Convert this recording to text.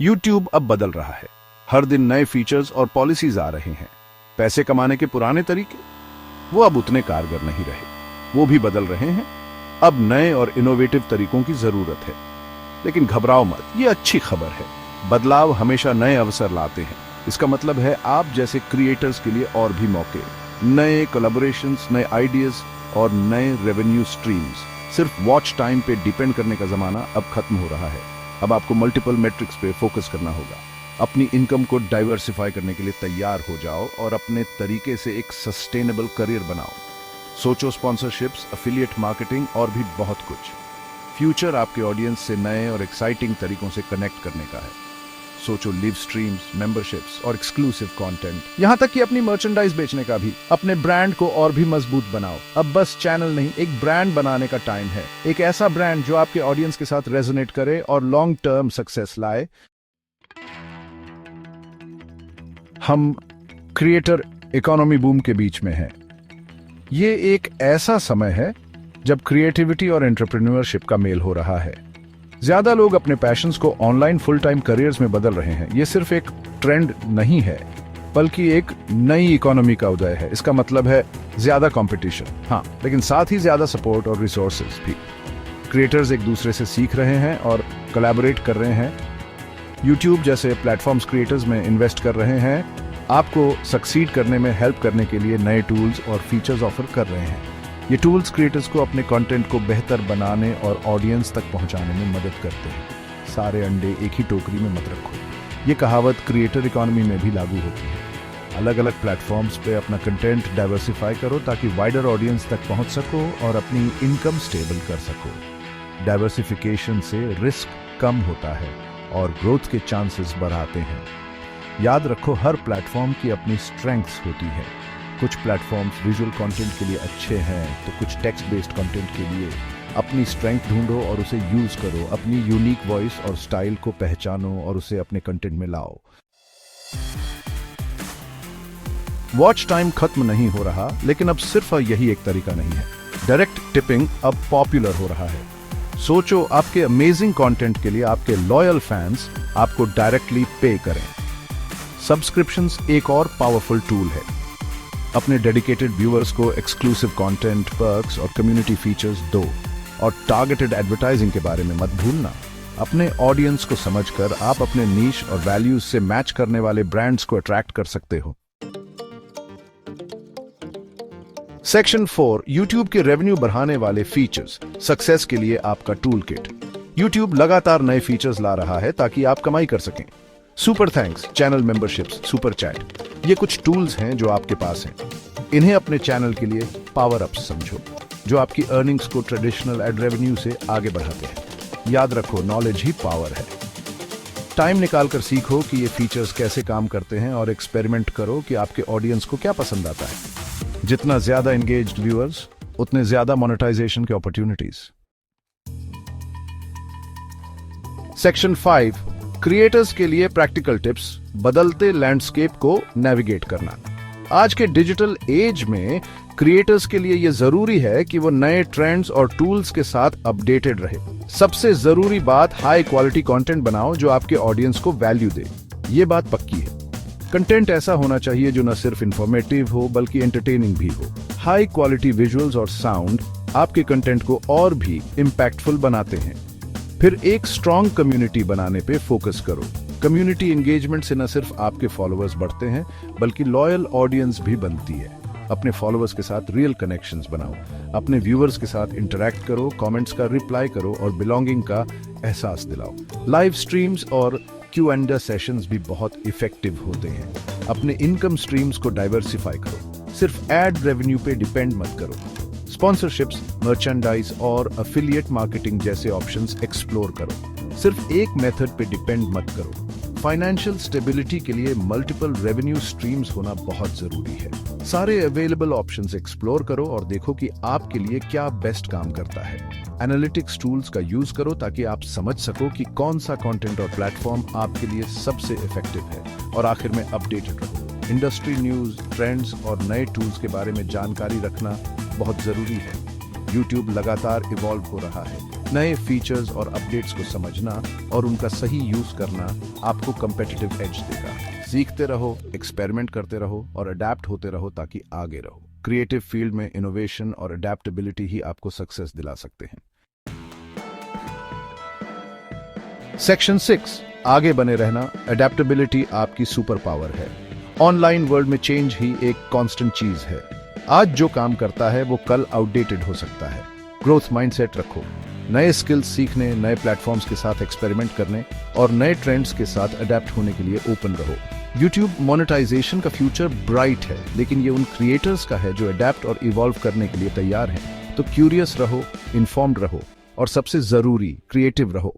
YouTube अब बदल रहा है। हर दिन नए फीचर्स और पॉलिसीज आ रहे हैं। पैसे कमाने के पुराने तरीके वो अब उतने कारगर नहीं रहे, वो भी बदल रहे हैं। अब नए और इनोवेटिव तरीकों की जरूरत है। लेकिन घबराओ मत, ये अच्छी खबर है। बदलाव हमेशा नए अवसर लाते हैं। इसका मतलब है आप जैसे क्रिएटर्स के लिए और भी मौके, नए कोलैबोरेशंस, नए आइडियाज और नए रेवेन्यू स्ट्रीम्स। सिर्फ वॉच टाइम पे डिपेंड करने का जमाना अब खत्म हो रहा है। अब आपको मल्टीपल मेट्रिक्स पे फोकस करना होगा। अपनी इनकम को डाइवर्सिफाई करने के लिए तैयार हो जाओ और अपने तरीके से एक सस्टेनेबल करियर बनाओ। सोचो स्पॉन्सरशिप्स, एफिलिएट मार्केटिंग और भी बहुत कुछ। फ्यूचर आपके ऑडियंस से नए और एक्साइटिंग तरीकों से कनेक्ट करने का है। सोचो लिव स्ट्रीम्स, मेंबरशिप्स और एक्सक्लूसिव कंटेंट, यहां तक कि अपनी मर्चेंडाइज बेचने का भी। अपने ब्रांड को और भी मजबूत बनाओ। अब बस चैनल नहीं, एक ब्रांड बनाने का टाइम है। एक ऐसा ब्रांड जो आपके ऑडियंस के साथ रेजोनेट करे और लॉन्ग टर्म सक्सेस लाए। हम क्रिएटर इकोनॉमी बूम के बीच में हैं। ये एक ऐसा समय है जब क्रिएटिविटी और एंटरप्रेन्योरशिप का मेल हो रहा है। ज्यादा लोग अपने पैशंस को ऑनलाइन फुल टाइम करियर्स में बदल रहे हैं। ये सिर्फ एक ट्रेंड नहीं है, बल्कि एक नई इकोनॉमी का उदय है। इसका मतलब है ज्यादा कंपटीशन, हाँ, लेकिन साथ ही ज्यादा सपोर्ट और रिसोर्सेज भी। क्रिएटर्स एक दूसरे से सीख रहे हैं और कोलैबोरेट कर रहे हैं। यूट्यूब जैसे प्लेटफॉर्म्स क्रिएटर्स में इन्वेस्ट कर रहे हैं, आपको सक्सीड करने में हेल्प करने के लिए नए टूल्स और फीचर्स ऑफर कर रहे हैं। ये टूल्स क्रिएटर्स को अपने कंटेंट को बेहतर बनाने और ऑडियंस तक पहुंचाने में मदद करते हैं। सारे अंडे एक ही टोकरी में मत रखो। ये कहावत क्रिएटर इकोनॉमी में भी लागू होती है। अलग अलग प्लेटफॉर्म्स पे अपना कंटेंट डाइवर्सिफाई करो ताकि वाइडर ऑडियंस तक पहुंच सको और अपनी इनकम स्टेबल कर सको। डाइवर्सिफिकेशन से रिस्क कम होता है और ग्रोथ के चांसेस बढ़ाते हैं। याद रखो, हर प्लेटफॉर्म की अपनी स्ट्रेंथ्स होती है। कुछ प्लेटफॉर्म्स विजुअल कंटेंट के लिए अच्छे हैं, तो कुछ टेक्स्ट बेस्ड कंटेंट के लिए। अपनी स्ट्रेंथ ढूंढो और उसे यूज करो। अपनी यूनिक वॉइस और स्टाइल को पहचानो और उसे अपने कंटेंट में लाओ। वॉच टाइम खत्म नहीं हो रहा, लेकिन अब सिर्फ यही एक तरीका नहीं है। डायरेक्ट टिपिंग अब पॉपुलर हो रहा है। सोचो, आपके अमेजिंग कंटेंट के लिए आपके लॉयल फैंस आपको डायरेक्टली पे करें। सब्सक्रिप्शंस एक और पावरफुल टूल है। अपने डेडिकेटेड व्यूअर्स को एक्सक्लूसिव कंटेंट, पर्क्स और कम्युनिटी फीचर्स दो। और टारगेटेड एडवर्टाइजिंग के बारे में मत भूलना। अपने ऑडियंस को समझकर आप अपने नीश और वैल्यूज से मैच करने वाले ब्रांड्स को अट्रैक्ट कर सकते हो। सेक्शन 4, यूट्यूब के रेवेन्यू बढ़ाने वाले फीचर्स। सक्सेस के लिए आपका टूल किट। यूट्यूब लगातार नए फीचर्स ला रहा है ताकि आप कमाई कर सकें। Super thanks, channel memberships, super chat, ये कुछ टूल्स हैं जो आपके पास हैं। इन्हें अपने चैनल के लिए पावर अप्स समझो, जो आपकी अर्निंग्स को ट्रेडिशनल एड रेवेन्यू से आगे बढ़ाते हैं। याद रखो, नॉलेज ही पावर है। टाइम निकालकर सीखो कि ये फीचर्स कैसे काम करते हैं और एक्सपेरिमेंट करो कि आपके ऑडियंस को क्या पसंद आता है। जितना ज्यादा एंगेज्ड व्यूअर्स, उतने ज्यादा मोनेटाइजेशन के अपॉर्चुनिटीज। सेक्शन 5, क्रिएटर्स के लिए प्रैक्टिकल टिप्स। बदलते लैंडस्केप को नेविगेट करना। आज के डिजिटल एज में क्रिएटर्स के लिए यह जरूरी है कि वो नए ट्रेंड्स और टूल्स के साथ अपडेटेड रहे। सबसे जरूरी बात, हाई क्वालिटी कंटेंट बनाओ जो आपके ऑडियंस को वैल्यू दे। ये बात पक्की है। कंटेंट ऐसा होना चाहिए जो न सिर्फ इंफॉर्मेटिव हो बल्कि एंटरटेनिंग भी हो। हाई क्वालिटी विजुअल्स और साउंड आपके कंटेंट को और भी इम्पैक्टफुल बनाते हैं। फिर एक स्ट्रॉन्ग कम्युनिटी बनाने पे फोकस करो। कम्युनिटी एंगेजमेंट से न सिर्फ आपके फॉलोअर्स बढ़ते हैं बल्कि लॉयल ऑडियंस भी बनती है। अपने फॉलोअर्स के साथ रियल कनेक्शंस बनाओ। अपने व्यूअर्स के साथ इंटरैक्ट करो, कमेंट्स का रिप्लाई करो और बिलोंगिंग का एहसास दिलाओ। लाइव स्ट्रीम्स और Q&A सेशंस भी बहुत इफेक्टिव होते हैं। अपने इनकम स्ट्रीम्स को डाइवर्सिफाई करो। सिर्फ एड रेवेन्यू पे डिपेंड मत करो। स्पॉन्सरशिप्स, मर्चेंडाइज और एफिलिएट मार्केटिंग जैसे ऑप्शंस एक्सप्लोर करो। सिर्फ एक मेथड पे डिपेंड मत करो। फाइनेंशियल स्टेबिलिटी के लिए मल्टीपल रेवेन्यू स्ट्रीम्स होना बहुत जरूरी है। सारे अवेलेबल ऑप्शंस एक्सप्लोर करो और देखो कि आपके लिए क्या बेस्ट काम करता है। एनालिटिक्स टूल्स का यूज करो ताकि आप समझ सको कि कौन सा कंटेंट और प्लेटफॉर्म आपके लिए सबसे इफेक्टिव है। और आखिर में अपडेटेड रहो। इंडस्ट्री न्यूज, ट्रेंड्स और नए टूल्स के बारे में जानकारी रखना बहुत जरूरी है। YouTube लगातार इवॉल्व हो रहा है, नए फीचर्स और अपडेट्स को समझना और उनका सही यूज करना आपको कंपेटिटिव एज देगा। सीखते रहो, एक्सपेरिमेंट करते रहो और अडेप्ट होते रहो ताकि आगे रहो। क्रिएटिव फील्ड में इनोवेशन और अडेप्टेबिलिटी ही आपको सक्सेस दिला सकते हैं। सेक्शन 6, आगे बने रहना। अडेप्टेबिलिटी आपकी सुपर पावर है। ऑनलाइन वर्ल्ड में चेंज ही एक कांस्टेंट चीज है। आज जो काम करता है वो कल आउटडेटेड हो सकता है। ग्रोथ माइंडसेट रखो, नए स्किल्स सीखने, नए प्लेटफॉर्म्स के साथ एक्सपेरिमेंट करने और नए ट्रेंड्स के साथ अडेप्ट होने के लिए ओपन रहो। YouTube मोनेटाइजेशन का फ्यूचर ब्राइट है, लेकिन ये उन क्रिएटर्स का है जो अडेप्ट और इवॉल्व करने के लिए तैयार हैं। तो क्यूरियस रहो, इन्फॉर्म्ड रहो और सबसे जरूरी क्रिएटिव रहो।